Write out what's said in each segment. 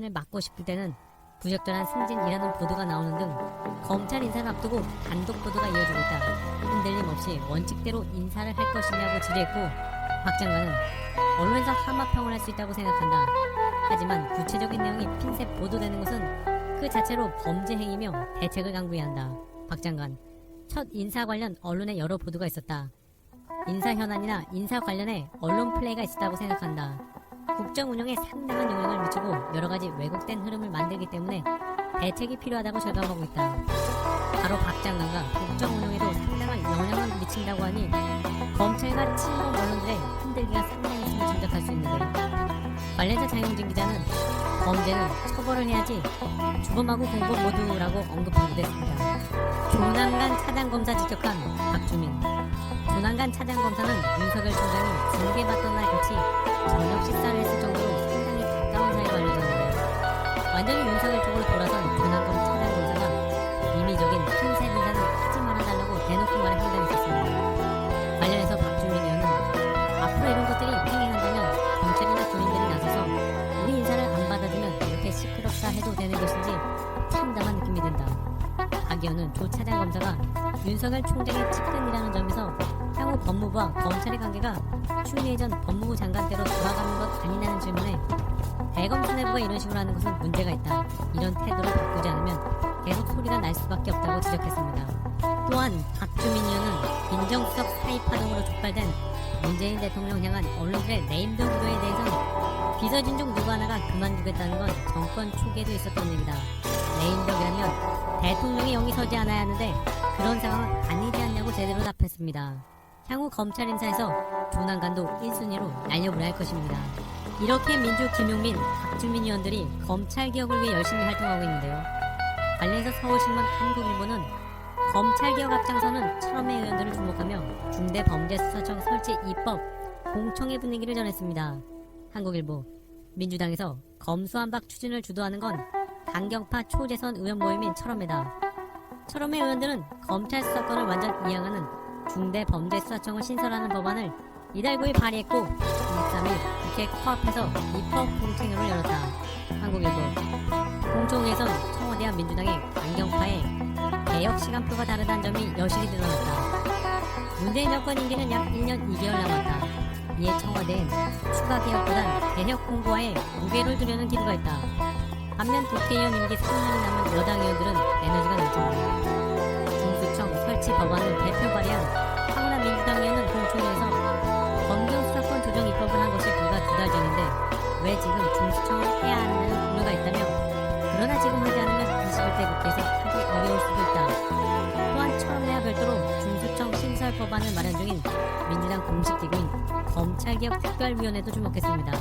승진을 막고 싶을 때는 부적절한 승진이라는 보도가 나오는 등 검찰 인사를 앞두고 단독 보도가 이어지고 있다. 흔들림 없이 원칙대로 인사를 할 것이냐고 질의했고, 박 장관은 언론에서 하마평을 할 수 있다고 생각한다. 하지만 구체적인 내용이 핀셋 보도되는 것은 그 자체로 범죄 행위며 대책을 강구해야 한다. 박 장관, 첫 인사 관련 언론의 여러 보도가 있었다. 인사 현안이나 인사 관련해 언론 플레이가 있었다고 생각한다. 국정 운영에 상당한 영향을 미치고 여러 가지 왜곡된 흐름을 만들기 때문에 대책이 필요하다고 절감하고 있다. 바로 박 장관과 국정 운영에도 상당한 영향을 미친다고 하니 검찰과 친문 언론들의 흔들기가 상당히 있음을 짐작할 수 있는데, 관련자 장용진 기자는 범죄는 처벌을 해야지 주범하고 공범 모두라고 언급하기도 했습니다. 조난간 차장검사 직격한 박주민. 조난간 차장검사는 윤석열 총장이 징계받던 날 같이 저녁 식사를 했을 정도로 상당히 가까운 사이로 알려졌는데, 완전히 윤석열 쪽으로 돌아선 조난검 차장검사가 임의적인 핀셋 인사는 하지 말아달라고 대놓고 말해 황당했었습니다. 관련해서 박주민 의원은 앞으로 이런 것들이 횡행한다면 경찰이나 군인들이 나서서 우리 인사를 안 받아주면 이렇게 시끄럽다 해도 되는 것인지 참담한 느낌이 든다. 박 의원은 조 차장검사가 윤석열 총장의 측근이라는 점에서 향후 법무부와 검찰의 관계가 추미애 전 법무부 장관 때로 돌아가는 것 아니냐는 질문에 대검 수뇌부가 이런 식으로 하는 것은 문제가 있다. 이런 태도를 바꾸지 않으면 계속 소리가 날 수밖에 없다고 지적했습니다. 또한 박주민 의원은 민정수석 사입 파동으로 촉발된 문재인 대통령 향한 언론들의 네임드 구도에 대해서는 비서진 중 누구 하나가 그만두겠다는 건 정권 초기에도 있었던 얘기다. 네임덕이라면 대통령이 영이 서지 않아야 하는데 그런 상황은 아니지 않냐고 제대로 답했습니다. 향후 검찰 인사에서 조난간도 1순위로 날려보내야 할 것입니다. 이렇게 민주 김용민, 박주민 의원들이 검찰개혁을 위해 열심히 활동하고 있는데요. 관련해서 서울신문 한국일보는 검찰개혁 앞장서는 철험의 의원들을 주목하며 중대범죄수사청 설치 입법 공청회 분위기를 전했습니다. 한국일보, 민주당에서 검수완박 추진을 주도하는 건 강경파 초재선 의원 모임인 철험회다. 철험회 의원들은 검찰 수사권을 완전 이양하는 중대범죄수사청을 신설하는 법안을 이달 9일 발의했고 23일 국회 코앞에서 입법 공청회를 열었다. 한국일보, 공청회에선 청와대와 민주당의 강경파의 개혁 시간표가 다르다는 점이 여실히 드러났다. 문재인 정권 임기는 약 1년 2개월 남았다. 이에 청와대는 추가 개혁보단 개혁 홍보화에 무게를 두려는 기류가 있다. 반면 국회의원 임기 3년이 남은 여당 의원들은 에너지가 넘칩니다. 중수청 설치 법안을 대표 발의한 황운하 민주당 의원은 공청회에서 검경수사권 조정 입법을 한 것이 불과 2달 전인데 왜 지금 중수청을 해야 하느냐는 우려가 있다며, 그러나 지금 하지 않으면 21대 국회에서 하기 어려울 수도 있다. 또한 철원회와 별도로 중수청 신설 법안을 마련 중인 민주당 공식 기구인 검찰개혁 특별위원회도 주목했습니다.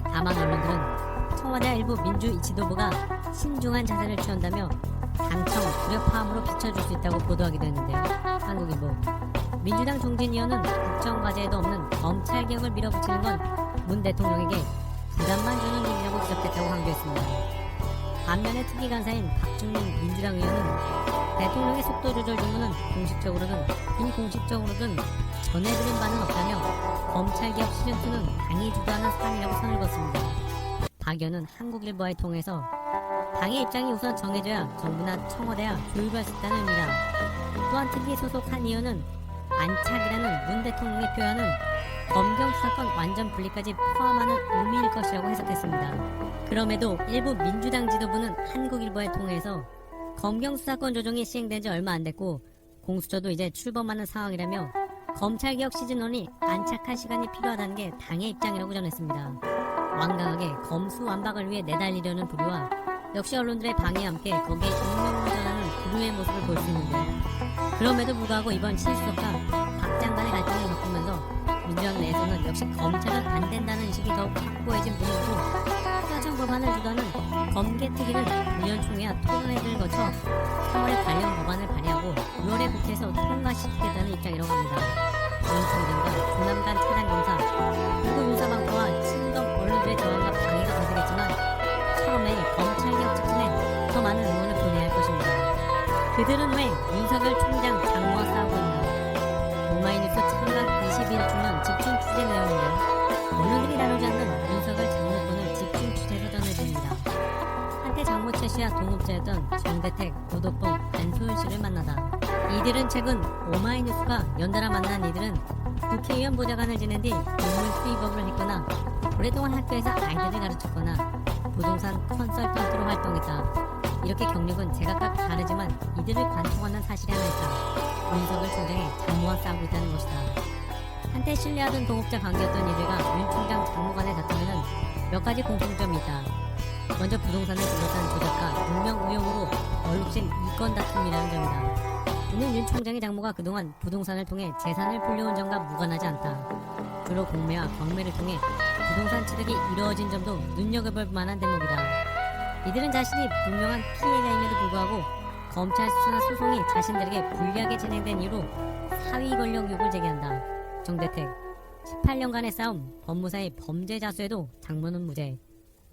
다만 언론들은 청와대와 일부 민주 지도부가 신중한 자세를 취한다며 당청 불협화음으로 비춰줄 수 있다고 보도하기도 했는데요. 한국일보, 민주당 종진 의원은 국정과제에도 없는 검찰개혁을 밀어붙이는 건 문 대통령에게 부담만 주는 일이라고 지적했다고 강조했습니다. 반면에 특위간사인 박주민 민주당 의원은 대통령의 속도 조절 주문은 공식적으로든 비공식적으로든 전해드린 바는 없다며 검찰개혁 시즌2는 당이 주도하는 사안이라고 선을 그었습니다. 박 의원은 한국일보와의 통해서 당의 입장이 우선 정해져야 정부나 청와대와 조율할 수 있다는 의미다. 또한 특위 소속 한 의원은 안착이라는 문 대통령의 표현은 검경수사권 완전 분리까지 포함하는 의미일 것이라고 해석했습니다. 그럼에도 일부 민주당 지도부는 한국일보에 통해서 검경수사권 조정이 시행된 지 얼마 안 됐고 공수처도 이제 출범하는 상황이라며 검찰개혁 시즌1이 안착할 시간이 필요하다는 게 당의 입장이라고 전했습니다. 완강하게 검수완박을 위해 내달리려는 부류와 역시 언론들의 방해와 함께 거기에 익명으로 전하는 부류의 모습을 볼 수 있는데, 그럼에도 불구하고 이번 실수가 박 장관의 갈등을 겪으면서 민주당 내에서는 역시 검찰은 안 된다는 인식이 더욱 확고해진 분위기고, 수사청 법안을 주도하는 검개특위는 의원총회와 토론회를 거쳐 3월에 관련 법안을 발의하고 6월에 국회에서 통과시키겠다는 입장이라고 합니다. 윤 총장과 조남관 차장검사 그리고 윤사방파와 친검 언론들의 저항과 방해가 거세겠지만 처음에 검찰개혁 직전에 더 많은 응원을 보내야 할 것입니다. 그들은 왜 윤석열 총장 장모와 싸우고 있나? 오마이뉴스 창간 21주년 집중 취재 내용인데요. 언론들이 다루지 않는 윤석열 장모권을 집중 취재해서 전해드립니다. 장모 최 씨와 동업자였던 정대택, 노덕봉, 안소윤 씨를 만나다. 이들은 최근 오마이뉴스가 연달아 만난 이들은 국회의원 보좌관을 지낸 뒤 동물 수의법을 했거나 오랫동안 학교에서 아이들을 가르쳤거나 부동산 컨설턴트로 활동했다. 이렇게 경력은 제각각 다르지만 이들을 관통하는 사실이 하나 있다. 윤석열 총장의 장모와 싸우고 있다는 것이다. 한때 신뢰하던 동업자 관계였던 이들과 윤 총장 장모 간의 다툼에는 몇 가지 공통점이 있다. 먼저 부동산을 둘러싼 조작과 누명 의혹으로 얼룩진 이권 다툼이라는 점이다. 이는 윤 총장의 장모가 그동안 부동산을 통해 재산을 불려온 점과 무관하지 않다. 주로 공매와 광매를 통해 부동산 취득이 이루어진 점도 눈여겨볼 만한 대목이다. 이들은 자신이 분명한 피해자임에도 불구하고 검찰 수사나 소송이 자신들에게 불리하게 진행된 이유로 사위 권력 의혹을 제기한다. 정대택 18년간의 싸움, 법무사의 범죄 자수에도 장모는 무죄.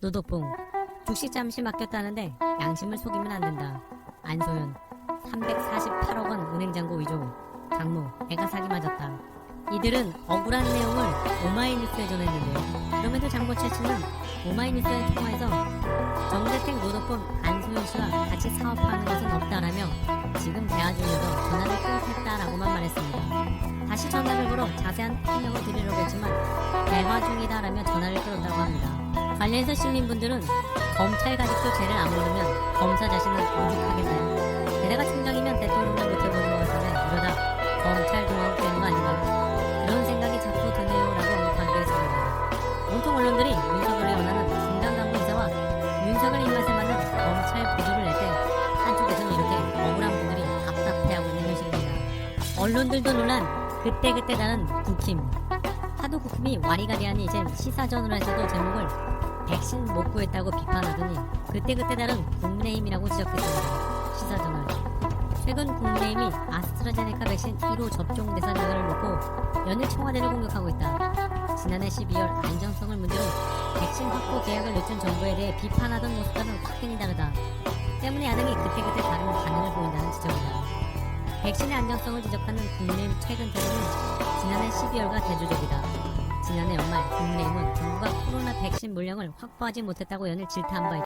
노덕봉 주식 잠시 맡겼다는데 양심을 속이면 안 된다. 안소연 348억 원 은행잔고 위조. 장모 애가 사기 맞았다. 이들은 억울한 내용을 오마이뉴스에 전했는데 그럼에도 장모 최 씨는 오마이뉴스의 통화에서 정대택, 노덕봉, 안소연 씨와 같이 사업하는 것은 없다라며 지금 대화 중이어서 전화를 끊겠다라고만 말했습니다. 다시 전화를 걸어 자세한 설명을 드리려고 했지만 대화 중이다라며 전화를 끊었다고 합니다. 관련해서 시민분들은 검찰 가족도 죄를 안 물으면 검사 자신은 오죽하겠나요? 게다가 총장이면 대통령도 못해보는 것 같은데 이러다 검찰 동화국 되는 거 아닌가요? 그런 생각이 자꾸 드네요라고 언급하기도 했습니다. 온통 언론들이 윤석열을 원하는 중단 당부 인사와 윤석열 입맛에 맞는 검찰 보도를 낼 때 한쪽에서는 이렇게 억울한 분들이 답답해하고 있는 현실입니다. 언론들도 논란 그때그때 다른 국힘. 하도 국힘이 와리가리하니 이젠 시사저널에서도 제목을 백신 못 구했다고 비판하더니 그때그때 다른 국민의힘이라고 지적했습니다. 시사저널. 최근 국민의힘이 아스트라제네카 백신 1호 접종 대상자를 놓고 연일 청와대를 공격하고 있다. 지난해 12월 안정성을 문제로 백신 확보 계약을 늦춘 정부에 대해 비판하던 모습과는 확연히 다르다. 때문에 야당이 그때그때 다른 반응을 보인다는 지적이다. 백신의 안정성을 지적하는 국민의힘 최근 태도는 지난해 12월과 대조적이다. 지난해 연말 국민의힘은 정부가 코로나 백신 물량을 확보하지 못했다고 연일 질타한 바 있다.